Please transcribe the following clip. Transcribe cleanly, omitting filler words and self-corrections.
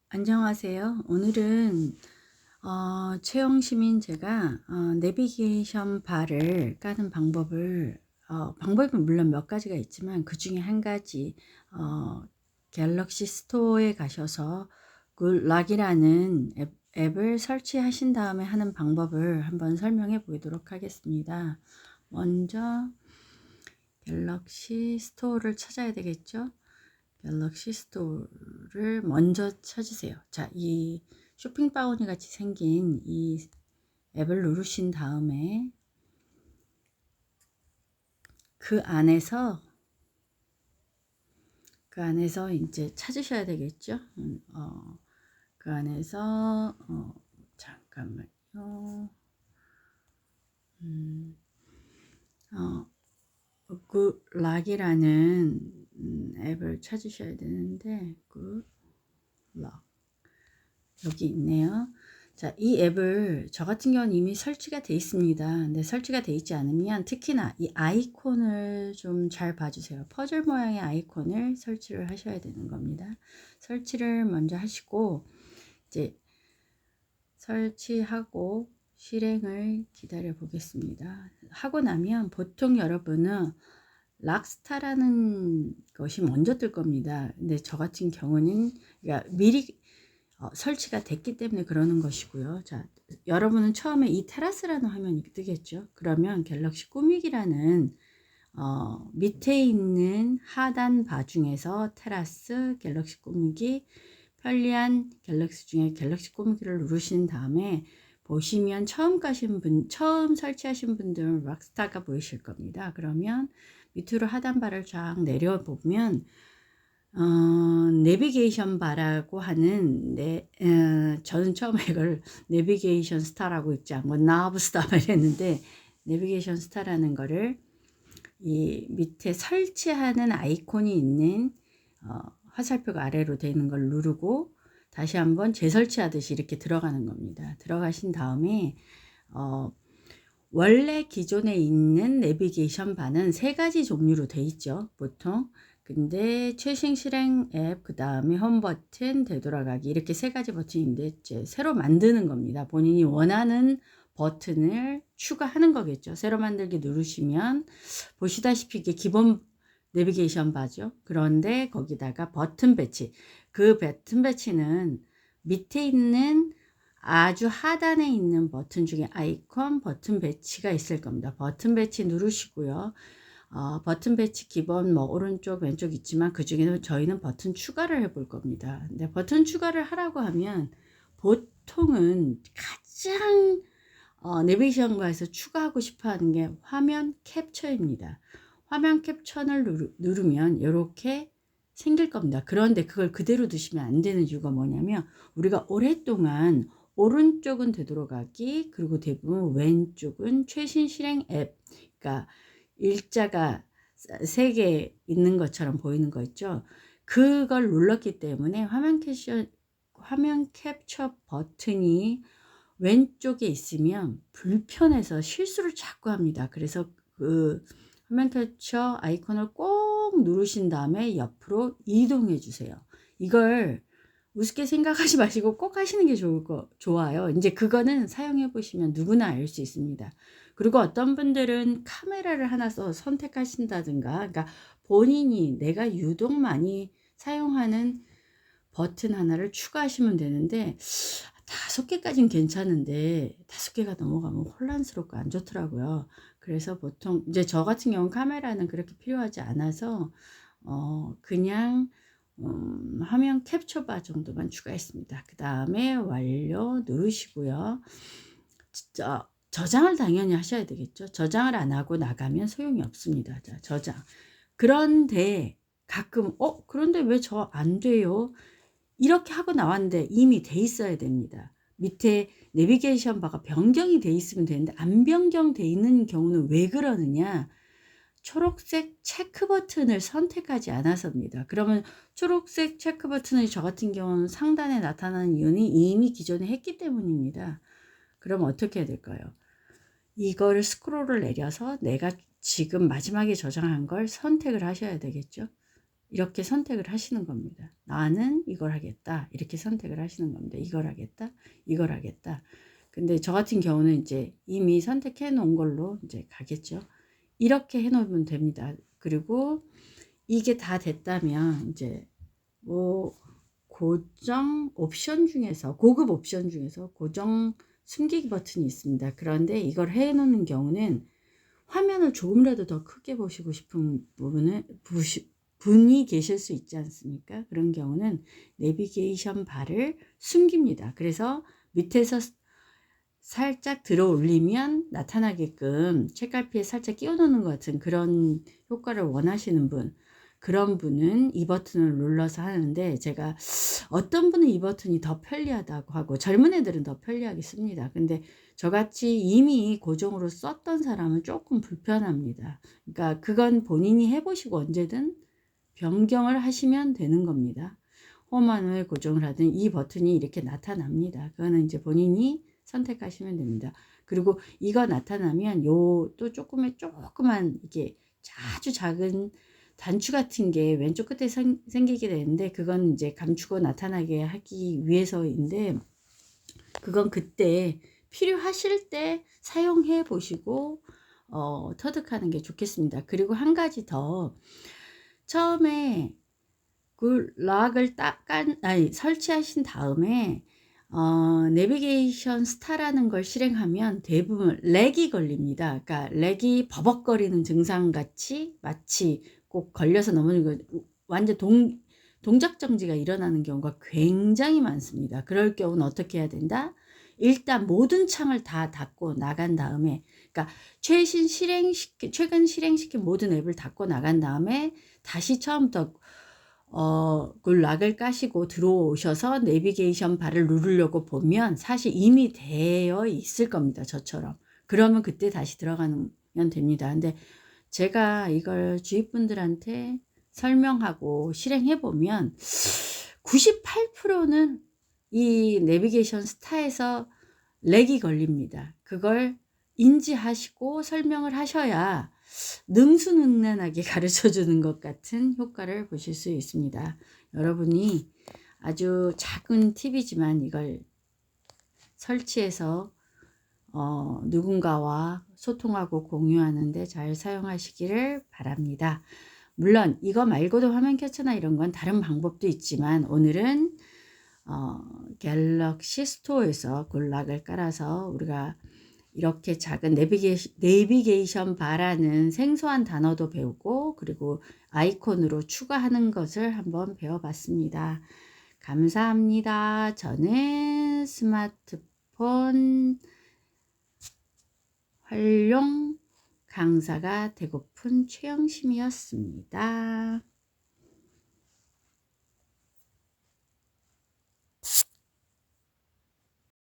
안녕하세요. 오늘은 채용 시민제가 내비게이션 바를 까는 방법은 물론 몇 가지가 있지만 그 중에 한 가지, 갤럭시 스토어에 가셔서 굿락이라는 앱을 설치하신 다음에 하는 방법을 한번 설명해 보도록 하겠습니다. 먼저 갤럭시 스토어를 찾아야 되겠죠. 갤럭시 스토어를 먼저 찾으세요. 자, 이 쇼핑 바구니 같이 생긴 이 앱을 누르신 다음에 그 안에서 이제 찾으셔야 되겠죠. 그 안에서 잠깐만요. 굿락이라는 앱을 찾으셔야 되는데 굿락 여기 있네요. 자, 이 앱을 저 같은 경우는 이미 설치가 돼 있습니다. 근데 설치가 돼 있지 않으면 특히나 이 아이콘을 좀 잘 봐주세요. 퍼즐 모양의 아이콘을 설치를 하셔야 되는 겁니다. 설치를 먼저 하시고 이제 설치하고 실행을 기다려 보겠습니다. 하고 나면 보통 여러분은 락스타라는 것이 먼저 뜰 겁니다. 근데 저 같은 경우는 그러니까 미리 설치가 됐기 때문에 그러는 것이고요. 자, 여러분은 처음에 이 테라스라는 화면이 뜨겠죠. 그러면 갤럭시 꾸미기라는 밑에 있는 하단 바 중에서 테라스, 갤럭시 꾸미기, 편리한 갤럭시 중에 갤럭시 꾸미기를 누르신 다음에 보시면 처음 설치하신 분들은 락스타가 보이실 겁니다. 그러면 밑으로 하단 바를 쫙 내려보면 내비게이션 바라고 하는 저는 처음에 이걸 내비게이션 스타라고 읽지 않고 나브 스타만 했는데 내비게이션 스타라는 거를 이 밑에 설치하는 아이콘이 있는 화살표가 아래로 되는 걸 누르고 다시 한번 재설치하듯이 이렇게 들어가는 겁니다. 들어가신 다음에 원래 기존에 있는 내비게이션 바는 세 가지 종류로 돼 있죠, 보통. 근데 최신 실행 앱, 그 다음에 홈 버튼, 되돌아가기 이렇게 세 가지 버튼인데 이제 새로 만드는 겁니다. 본인이 원하는 버튼을 추가하는 거겠죠. 새로 만들기 누르시면 보시다시피 이게 기본 내비게이션 바죠. 그런데 거기다가 버튼 배치, 그 버튼 배치는 밑에 있는 아주 하단에 있는 버튼 중에 아이콘 버튼 배치가 있을 겁니다. 버튼 배치 누르시고요. 버튼 배치 기본 오른쪽 왼쪽 있지만 그 중에는 저희는 버튼 추가를 해볼 겁니다. 근데 버튼 추가를 하라고 하면 보통은 가장 내비게이션과에서 추가하고 싶어 하는 게 화면 캡처입니다. 화면 캡처를 누르면 이렇게 생길 겁니다. 그런데 그걸 그대로 두시면 안 되는 이유가 뭐냐면 우리가 오랫동안 오른쪽은 되돌아가기, 그리고 대부분 왼쪽은 최신 실행 앱, 그러니까 일자가 3개 있는 것처럼 보이는 거 있죠. 그걸 눌렀기 때문에 화면 캡처 버튼이 왼쪽에 있으면 불편해서 실수를 자꾸 합니다. 그래서 그 화면 캡처 아이콘을 꼭 누르신 다음에 옆으로 이동해 주세요. 이걸 우습게 생각하지 마시고 꼭 하시는 게 좋아요. 이제 그거는 사용해 보시면 누구나 알 수 있습니다. 그리고 어떤 분들은 카메라를 하나 써 선택하신다든가, 그러니까 본인이 내가 유독 많이 사용하는 버튼 하나를 추가하시면 되는데 5개까지는 괜찮은데 5개가 넘어가면 혼란스럽고 안 좋더라고요. 그래서 보통 이제 저 같은 경우는 카메라는 그렇게 필요하지 않아서 그냥 화면 캡처바 정도만 추가했습니다. 그 다음에 완료 누르시고요. 저장을 당연히 하셔야 되겠죠. 저장을 안 하고 나가면 소용이 없습니다. 자, 저장. 그런데 가끔 그런데 왜 저 안 돼요? 이렇게 하고 나왔는데 이미 돼 있어야 됩니다. 밑에 내비게이션 바가 변경이 돼 있으면 되는데 안 변경돼 있는 경우는 왜 그러느냐? 초록색 체크 버튼을 선택하지 않아서입니다. 그러면 초록색 체크 버튼이 저 같은 경우는 상단에 나타나는 이유는 이미 기존에 했기 때문입니다. 그럼 어떻게 해야 될까요? 이거를 스크롤을 내려서 내가 지금 마지막에 저장한 걸 선택을 하셔야 되겠죠. 이렇게 선택을 하시는 겁니다. 나는 이걸 하겠다. 이렇게 선택을 하시는 겁니다. 이걸 하겠다. 이걸 하겠다. 근데 저 같은 경우는 이제 이미 선택해 놓은 걸로 이제 가겠죠. 이렇게 해 놓으면 됩니다. 그리고 이게 다 됐다면 이제 뭐 고정 옵션 중에서 고급 옵션 중에서 고정 숨기기 버튼이 있습니다. 그런데 이걸 해 놓는 경우는 화면을 조금이라도 더 크게 보시고 싶은 분이 계실 수 있지 않습니까? 그런 경우는 내비게이션 바를 숨깁니다. 그래서 밑에서 살짝 들어 올리면 나타나게끔 책갈피에 살짝 끼워 놓는 것 같은 그런 효과를 원하시는 분, 그런 분은 이 버튼을 눌러서 하는데, 제가 어떤 분은 이 버튼이 더 편리하다고 하고 젊은 애들은 더 편리하게 씁니다. 근데 저같이 이미 고정으로 썼던 사람은 조금 불편합니다. 그러니까 그건 본인이 해보시고 언제든 변경을 하시면 되는 겁니다. 홈안을 고정을 하든 이 버튼이 이렇게 나타납니다. 그거는 이제 본인이 선택하시면 됩니다. 그리고 이거 나타나면 요 또 조그만 이게 아주 작은 단추 같은 게 왼쪽 끝에 생기게 되는데, 그건 이제 감추고 나타나게 하기 위해서인데, 그건 그때 필요하실 때 사용해 보시고 터득하는 게 좋겠습니다. 그리고 한 가지 더, 처음에 그 락을 설치하신 다음에 내비게이션 스타라는 걸 실행하면 대부분 렉이 걸립니다. 그러니까 렉이 버벅거리는 증상 같이 마치 꼭 걸려서 넘어지는 거, 완전 동작 정지가 일어나는 경우가 굉장히 많습니다. 그럴 경우는 어떻게 해야 된다? 일단 모든 창을 다 닫고 나간 다음에, 그러니까 최근 실행시킨 모든 앱을 닫고 나간 다음에 다시 처음부터 그 락을 까시고 들어오셔서 내비게이션 바를 누르려고 보면 사실 이미 되어 있을 겁니다. 저처럼. 그러면 그때 다시 들어가면 됩니다. 근데 제가 이걸 주위 분들한테 설명하고 실행해 보면 98%는 이 내비게이션 스타에서 렉이 걸립니다. 그걸 인지하시고 설명을 하셔야 능수능란하게 가르쳐 주는 것 같은 효과를 보실 수 있습니다. 여러분이 아주 작은 팁이지만 이걸 설치해서 누군가와 소통하고 공유하는데 잘 사용하시기를 바랍니다. 물론 이거 말고도 화면 캡처나 이런 건 다른 방법도 있지만, 오늘은 갤럭시 스토어에서 락을 깔아서 우리가 이렇게 작은 내비게이션 바라는 생소한 단어도 배우고, 그리고 아이콘으로 추가하는 것을 한번 배워봤습니다. 감사합니다. 저는 스마트폰 활용 강사가 되고픈 최영심이었습니다.